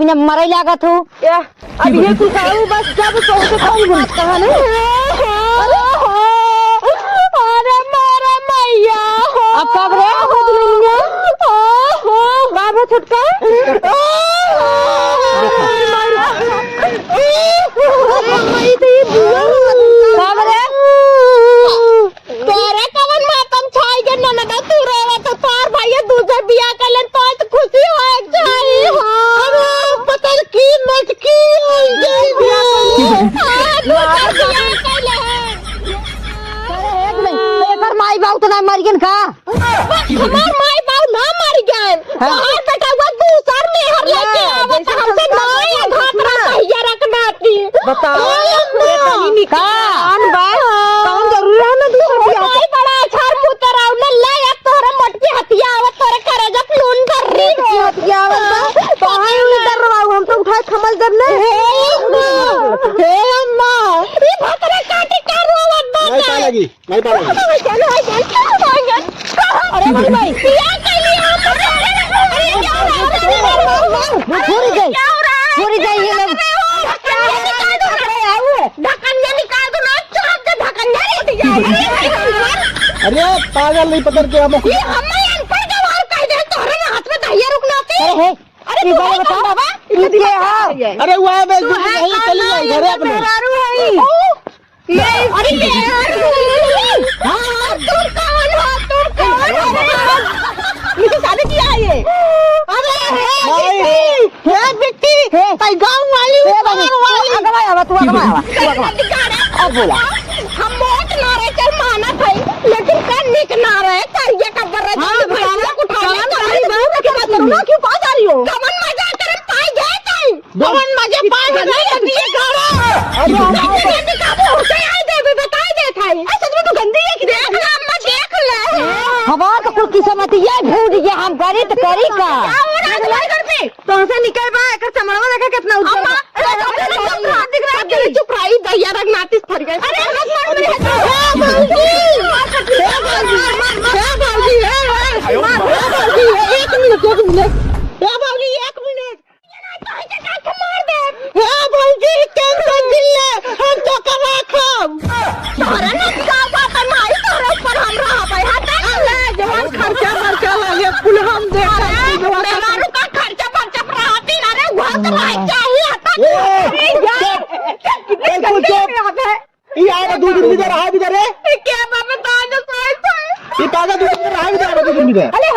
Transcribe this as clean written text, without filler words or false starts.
बिना मरे लागत हो। अब ये तू खाऊ बस जब तो खाऊ बात कहा ना। अरे मारा मैया अब कब रे बदलेंगे बाबा छुटका तोरे कवन मातम छाई के ननदा तू रोवा तो तार भाई दूसरे बियाह कर लेन तो खुशी होए जाई। अरे पता की मत की होई जाई दूसरे बियाह कर ले। अरे एक नहीं एकर माई बाऊ तो ना मर गन का। हमार माई बाऊ ना मर गन तोहर बेटा वो दूसर में हर लेके आवत हमसे नहीं घातरा कहिया रखना थी। बताओ ये तनी निकाल बा कौन जरूरी है ना दूसरा बियाह नहीं बड़ा छार पुत्र आउ न ले या तोरे मोटकी हथिया आवत तोरे करे जब नून धरी हथिया आवत तो हाय उधर रहो हम तो उठाए थमल जब ने हे अम्मा ये भतरे काटी का रोवत बा नहीं पालेगी चल अरे भाई क्या कइली हम छोड़ गई ये लोग ढक्कन ये निकाल दो ना चाप दे ढक्कन अरे पागल नहीं पकड़ के हम ये हमें अनपढ़ के बाहर कह दे तोरे हाथ में दहिया रुकना थी। अरे तू बता बाबा ये हां अरे वो है बस यही चली जाए घरे अपने ये अरे हां तुम कौन हो मुझे शादी किया है ये। अरे हे बिट्टी भाई गांव वाली अगवा आवा तू अगवा अब बोला हम मोट ना रहे चल माना भाई लेकिन कर निक ना रहे करिए का बर रहे क्यों पा जा रही हो कमन मजा तेरे पाए गए तई कमन मजे पाए गए दिए अरे काबू होते आए दे बता दे थाई सच में तू गंदी है कि देख ले अम्मा देख ले हवा का कुल किस्मत ये भूल ये हम करी तो करी का घर पे तो से निकल बा एकर चमड़वा देखा कितना उज्जवल अम्मा दिख रहा है चुप रही दैया रख नाटिस फट गए अरे दूध भी रहा है क्या बाबा ताज सोए ये ताजा दूध रहा है दूध भी अरे